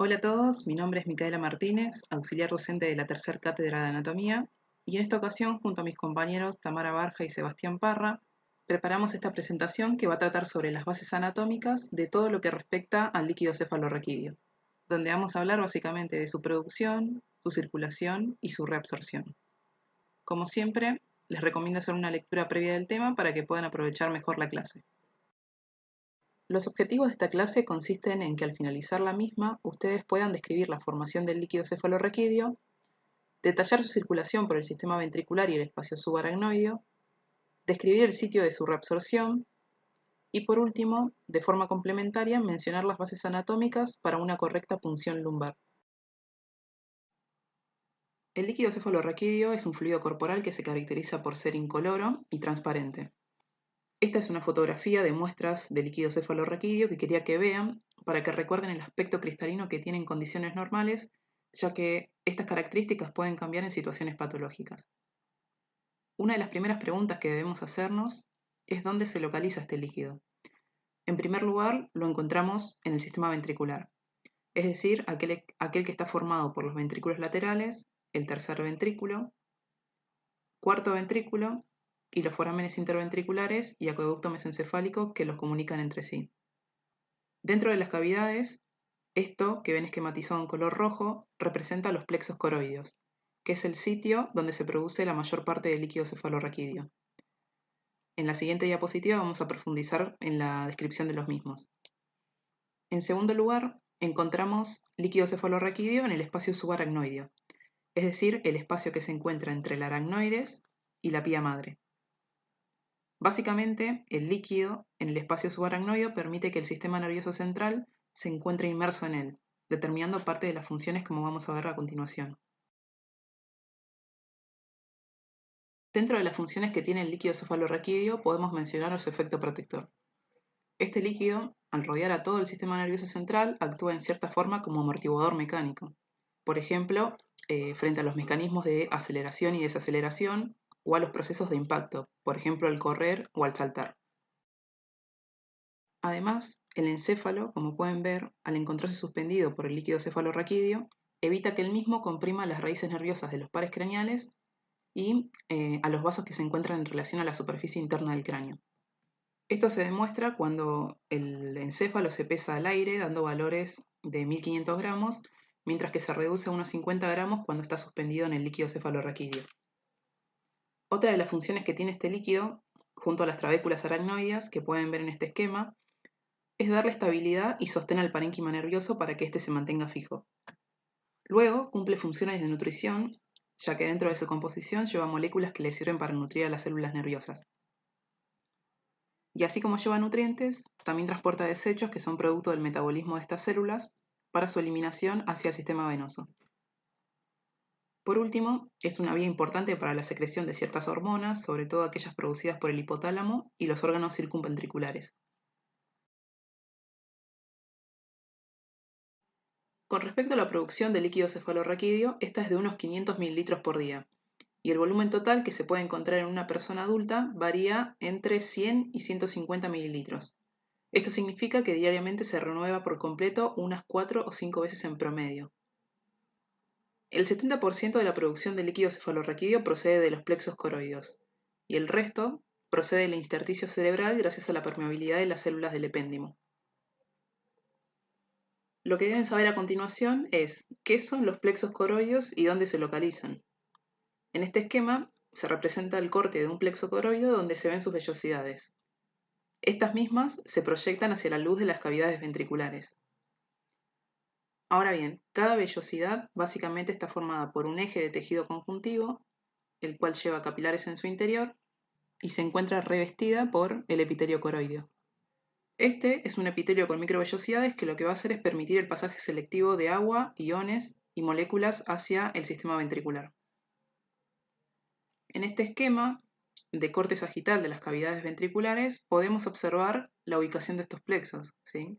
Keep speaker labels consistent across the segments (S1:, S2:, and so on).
S1: Hola a todos, mi nombre es Micaela Martínez, auxiliar docente de la Tercer Cátedra de Anatomía, y en esta ocasión, junto a mis compañeros Tamara Barja y Sebastián Parra, preparamos esta presentación que va a tratar sobre las bases anatómicas de todo lo que respecta al líquido cefalorraquídeo, donde vamos a hablar básicamente de su producción, su circulación y su reabsorción. Como siempre, les recomiendo hacer una lectura previa del tema para que puedan aprovechar mejor la clase. Los objetivos de esta clase consisten en que al finalizar la misma, ustedes puedan describir la formación del líquido cefalorraquídeo, detallar su circulación por el sistema ventricular y el espacio subaracnoideo, describir el sitio de su reabsorción y, por último, de forma complementaria, mencionar las bases anatómicas para una correcta punción lumbar. El líquido cefalorraquídeo es un fluido corporal que se caracteriza por ser incoloro y transparente. Esta es una fotografía de muestras de líquido cefalorraquídeo que quería que vean para que recuerden el aspecto cristalino que tiene en condiciones normales, ya que estas características pueden cambiar en situaciones patológicas. Una de las primeras preguntas que debemos hacernos es dónde se localiza este líquido. En primer lugar, lo encontramos en el sistema ventricular, es decir, aquel que está formado por los ventrículos laterales, el tercer ventrículo, cuarto ventrículo y los forámenes interventriculares y acueducto mesencefálico que los comunican entre sí. Dentro de las cavidades, esto que ven esquematizado en color rojo representa los plexos coroideos, que es el sitio donde se produce la mayor parte del líquido cefalorraquídeo. En la siguiente diapositiva vamos a profundizar en la descripción de los mismos. En segundo lugar, encontramos líquido cefalorraquídeo en el espacio subaracnoideo, es decir, el espacio que se encuentra entre el aracnoides y la pía madre. Básicamente, el líquido en el espacio subaracnoideo permite que el sistema nervioso central se encuentre inmerso en él, determinando parte de las funciones como vamos a ver a continuación. Dentro de las funciones que tiene el líquido cefalorraquídeo podemos mencionar su efecto protector. Este líquido, al rodear a todo el sistema nervioso central, actúa en cierta forma como amortiguador mecánico. Por ejemplo, frente a los mecanismos de aceleración y desaceleración o a los procesos de impacto, por ejemplo al correr o al saltar. Además, el encéfalo, como pueden ver, al encontrarse suspendido por el líquido cefalorraquídeo, evita que el mismo comprima las raíces nerviosas de los pares craneales y a los vasos que se encuentran en relación a la superficie interna del cráneo. Esto se demuestra cuando el encéfalo se pesa al aire, dando valores de 1500 gramos, mientras que se reduce a unos 50 gramos cuando está suspendido en el líquido cefalorraquídeo. Otra de las funciones que tiene este líquido, junto a las trabéculas aracnoideas que pueden ver en este esquema, es darle estabilidad y sostén al parénquima nervioso para que éste se mantenga fijo. Luego cumple funciones de nutrición, ya que dentro de su composición lleva moléculas que le sirven para nutrir a las células nerviosas. Y así como lleva nutrientes, también transporta desechos que son producto del metabolismo de estas células para su eliminación hacia el sistema venoso. Por último, es una vía importante para la secreción de ciertas hormonas, sobre todo aquellas producidas por el hipotálamo y los órganos circunventriculares. Con respecto a la producción de líquido cefalorraquídeo, esta es de unos 500 ml por día, y el volumen total que se puede encontrar en una persona adulta varía entre 100 y 150 mililitros. Esto significa que diariamente se renueva por completo unas 4 o 5 veces en promedio. El 70% de la producción de líquido cefalorraquídeo procede de los plexos coroideos, y el resto procede del intersticio cerebral gracias a la permeabilidad de las células del epéndimo. Lo que deben saber a continuación es qué son los plexos coroideos y dónde se localizan. En este esquema se representa el corte de un plexo coroideo donde se ven sus vellosidades. Estas mismas se proyectan hacia la luz de las cavidades ventriculares. Ahora bien, cada vellosidad básicamente está formada por un eje de tejido conjuntivo, el cual lleva capilares en su interior, y se encuentra revestida por el epitelio coroideo. Este es un epitelio con microvellosidades que lo que va a hacer es permitir el pasaje selectivo de agua, iones y moléculas hacia el sistema ventricular. En este esquema de corte sagital de las cavidades ventriculares podemos observar la ubicación de estos plexos, ¿sí?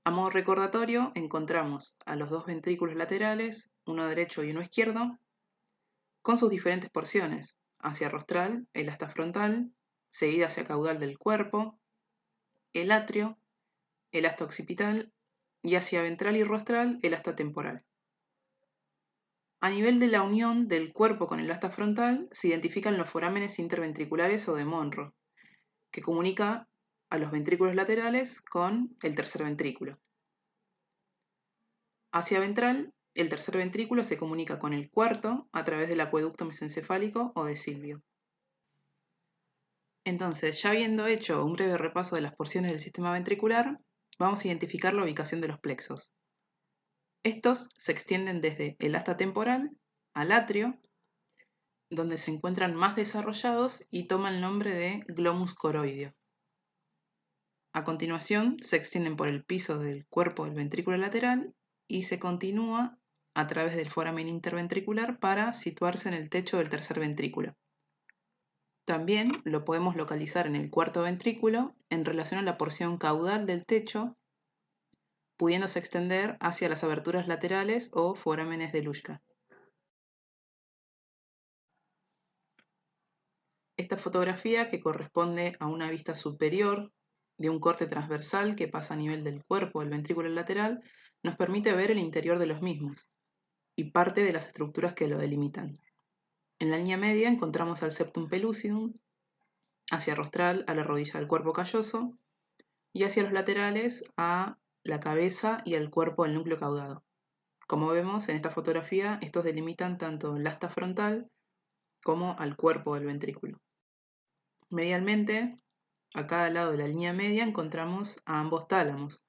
S1: A modo recordatorio encontramos a los dos ventrículos laterales, uno derecho y uno izquierdo, con sus diferentes porciones, hacia rostral, el asta frontal, seguida hacia caudal del cuerpo, el atrio, el asta occipital y hacia ventral y rostral el asta temporal. A nivel de la unión del cuerpo con el asta frontal se identifican los forámenes interventriculares o de Monro, que comunica a los ventrículos laterales con el tercer ventrículo. Hacia ventral, el tercer ventrículo se comunica con el cuarto a través del acueducto mesencefálico o de Silvio. Entonces, ya habiendo hecho un breve repaso de las porciones del sistema ventricular, vamos a identificar la ubicación de los plexos. Estos se extienden desde el asta temporal al atrio, donde se encuentran más desarrollados y toman el nombre de glomus coroideo. A continuación, se extienden por el piso del cuerpo del ventrículo lateral y se continúa a través del foramen interventricular para situarse en el techo del tercer ventrículo. También lo podemos localizar en el cuarto ventrículo en relación a la porción caudal del techo, pudiéndose extender hacia las aberturas laterales o forámenes de Luschka. Esta fotografía, que corresponde a una vista superior de un corte transversal que pasa a nivel del cuerpo del ventrículo lateral, nos permite ver el interior de los mismos y parte de las estructuras que lo delimitan. En la línea media encontramos al septum pellucidum, hacia rostral a la rodilla del cuerpo calloso y hacia los laterales a la cabeza y al cuerpo del núcleo caudado. Como vemos en esta fotografía, estos delimitan tanto el asta frontal como al cuerpo del ventrículo. Medialmente, a cada lado de la línea media encontramos a ambos tálamos,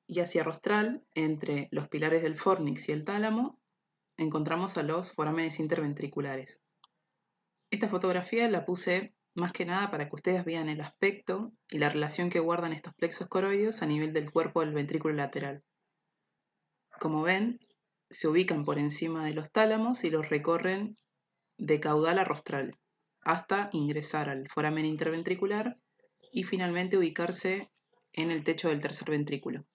S1: y hacia rostral, entre los pilares del fornix y el tálamo, encontramos a los forámenes interventriculares. Esta fotografía la puse más que nada para que ustedes vean el aspecto y la relación que guardan estos plexos coroideos a nivel del cuerpo del ventrículo lateral. Como ven, se ubican por encima de los tálamos y los recorren de caudal a rostral, hasta ingresar al foramen interventricular y finalmente ubicarse en el techo del tercer ventrículo.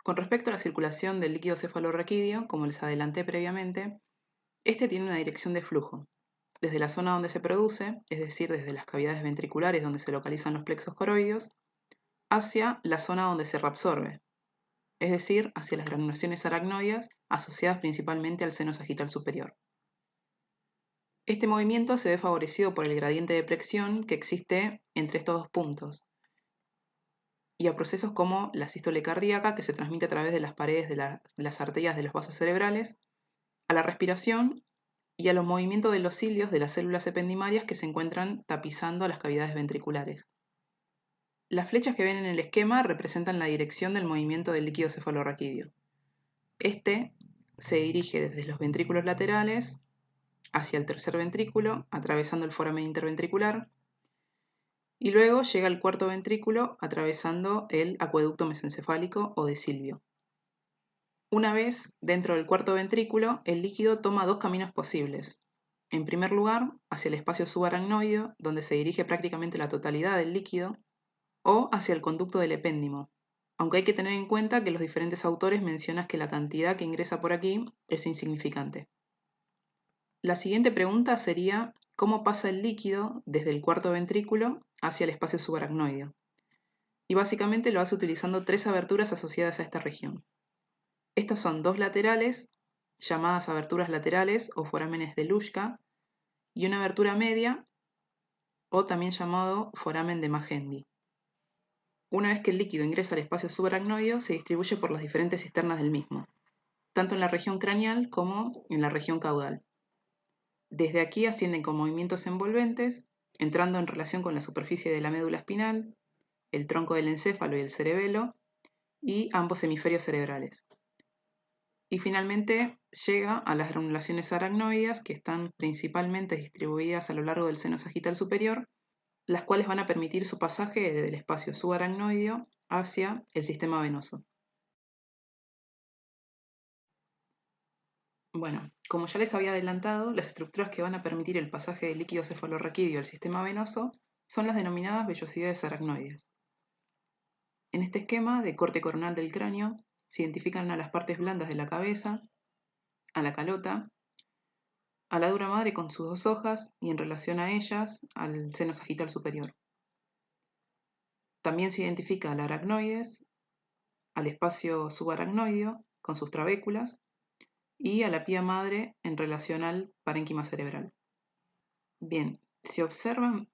S1: Con respecto a la circulación del líquido cefalorraquídeo, como les adelanté previamente, este tiene una dirección de flujo, desde la zona donde se produce, es decir, desde las cavidades ventriculares donde se localizan los plexos coroideos, hacia la zona donde se reabsorbe, es decir, hacia las granulaciones aracnoides asociadas principalmente al seno sagital superior. Este movimiento se ve favorecido por el gradiente de presión que existe entre estos dos puntos y a procesos como la sístole cardíaca, que se transmite a través de las paredes de las arterias de los vasos cerebrales, a la respiración y a los movimientos de los cilios de las células ependimarias que se encuentran tapizando las cavidades ventriculares. Las flechas que ven en el esquema representan la dirección del movimiento del líquido cefalorraquídeo. Este se dirige desde los ventrículos laterales hacia el tercer ventrículo, atravesando el foramen interventricular, y luego llega al cuarto ventrículo atravesando el acueducto mesencefálico o de Silvio. Una vez dentro del cuarto ventrículo, el líquido toma dos caminos posibles. En primer lugar, hacia el espacio subaracnoideo, donde se dirige prácticamente la totalidad del líquido, o hacia el conducto del epéndimo, aunque hay que tener en cuenta que los diferentes autores mencionan que la cantidad que ingresa por aquí es insignificante. La siguiente pregunta sería, ¿cómo pasa el líquido desde el cuarto ventrículo hacia el espacio subaracnoideo? Y básicamente lo hace utilizando tres aberturas asociadas a esta región. Estas son dos laterales, llamadas aberturas laterales o forámenes de Luschka, y una abertura media, o también llamado foramen de Magendie. Una vez que el líquido ingresa al espacio subaracnoideo, se distribuye por las diferentes cisternas del mismo, tanto en la región craneal como en la región caudal. Desde aquí ascienden con movimientos envolventes, entrando en relación con la superficie de la médula espinal, el tronco del encéfalo y el cerebelo, y ambos hemisferios cerebrales. Y finalmente llega a las granulaciones aracnoideas, que están principalmente distribuidas a lo largo del seno sagital superior, las cuales van a permitir su pasaje desde el espacio subaracnoideo hacia el sistema venoso. Bueno, como ya les había adelantado, las estructuras que van a permitir el pasaje del líquido cefalorraquídeo al sistema venoso son las denominadas vellosidades aracnoides. En este esquema de corte coronal del cráneo se identifican a las partes blandas de la cabeza, a la calota, a la dura madre con sus dos hojas y en relación a ellas al seno sagital superior. También se identifica al aracnoides, al espacio subaracnoideo con sus trabéculas y a la pía madre en relación al parénquima cerebral. Bien, si observan,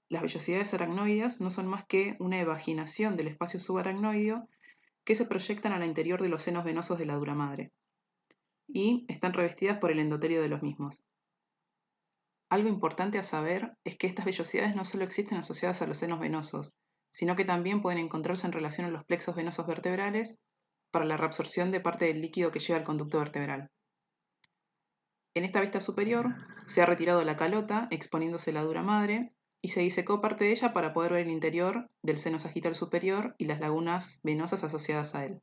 S1: las vellosidades aracnoideas no son más que una evaginación del espacio subaracnoideo que se proyectan al interior de los senos venosos de la dura madre y están revestidas por el endotelio de los mismos. Algo importante a saber es que estas vellosidades no solo existen asociadas a los senos venosos, sino que también pueden encontrarse en relación a los plexos venosos vertebrales para la reabsorción de parte del líquido que llega al conducto vertebral. En esta vista superior se ha retirado la calota exponiéndose la dura madre y se disecó parte de ella para poder ver el interior del seno sagital superior y las lagunas venosas asociadas a él.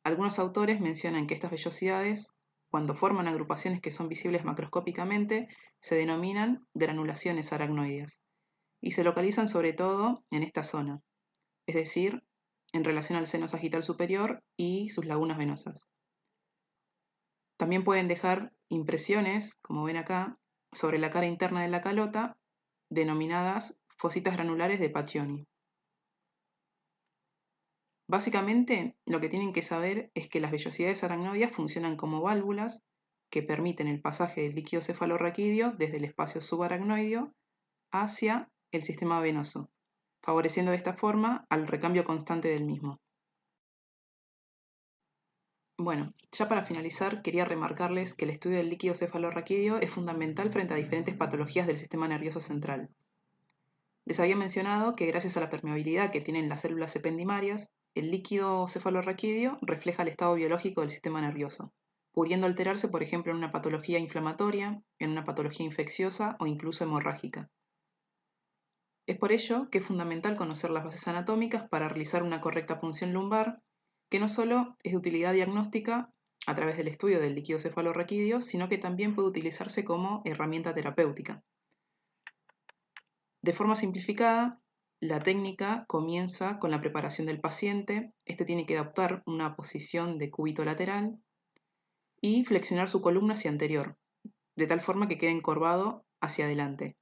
S1: Algunos autores mencionan que estas vellosidades, cuando forman agrupaciones que son visibles macroscópicamente, se denominan granulaciones aracnoideas y se localizan sobre todo en esta zona, es decir, en relación al seno sagital superior y sus lagunas venosas. También pueden dejar impresiones, como ven acá, sobre la cara interna de la calota, denominadas fositas granulares de Pacchioni. Básicamente, lo que tienen que saber es que las vellosidades aracnoideas funcionan como válvulas que permiten el pasaje del líquido cefalorraquídeo desde el espacio subaracnoideo hacia el sistema venoso, favoreciendo de esta forma al recambio constante del mismo. Bueno, ya para finalizar, quería remarcarles que el estudio del líquido cefalorraquídeo es fundamental frente a diferentes patologías del sistema nervioso central. Les había mencionado que gracias a la permeabilidad que tienen las células ependimarias, el líquido cefalorraquídeo refleja el estado biológico del sistema nervioso, pudiendo alterarse, por ejemplo, en una patología inflamatoria, en una patología infecciosa o incluso hemorrágica. Es por ello que es fundamental conocer las bases anatómicas para realizar una correcta punción lumbar, que no solo es de utilidad diagnóstica a través del estudio del líquido cefalorraquídeo, sino que también puede utilizarse como herramienta terapéutica. De forma simplificada, la técnica comienza con la preparación del paciente. Este tiene que adoptar una posición de cúbito lateral y flexionar su columna hacia anterior, de tal forma que quede encorvado hacia adelante.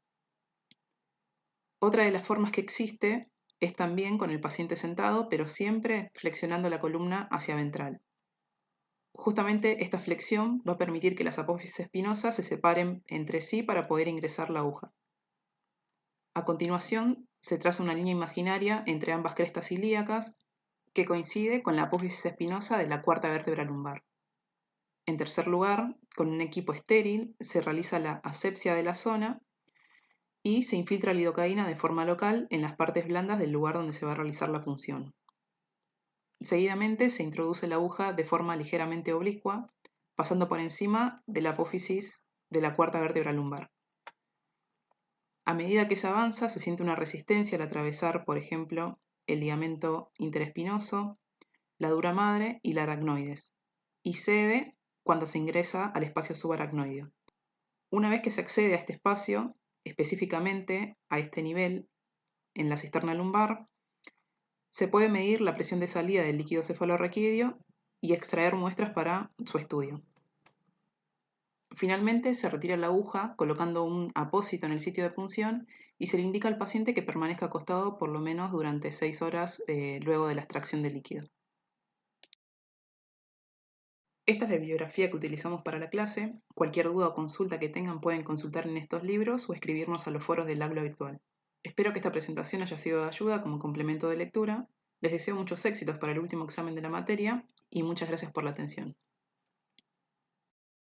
S1: Otra de las formas que existe es también con el paciente sentado, pero siempre flexionando la columna hacia ventral. Justamente esta flexión va a permitir que las apófisis espinosas se separen entre sí para poder ingresar la aguja. A continuación, se traza una línea imaginaria entre ambas crestas ilíacas que coincide con la apófisis espinosa de la cuarta vértebra lumbar. En tercer lugar, con un equipo estéril, se realiza la asepsia de la zona y se infiltra lidocaína de forma local en las partes blandas del lugar donde se va a realizar la punción. Seguidamente se introduce la aguja de forma ligeramente oblicua, pasando por encima de la apófisis de la cuarta vértebra lumbar. A medida que se avanza, se siente una resistencia al atravesar, por ejemplo, el ligamento interespinoso, la dura madre y la aracnoides, y cede cuando se ingresa al espacio subaracnoideo. Una vez que se accede a este espacio, específicamente a este nivel, en la cisterna lumbar, se puede medir la presión de salida del líquido cefalorraquídeo y extraer muestras para su estudio. Finalmente, se retira la aguja colocando un apósito en el sitio de punción y se le indica al paciente que permanezca acostado por lo menos durante 6 horas luego de la extracción del líquido. Esta es la bibliografía que utilizamos para la clase. Cualquier duda o consulta que tengan pueden consultar en estos libros o escribirnos a los foros del aula virtual. Espero que esta presentación haya sido de ayuda como complemento de lectura. Les deseo muchos éxitos para el último examen de la materia y muchas gracias por la atención.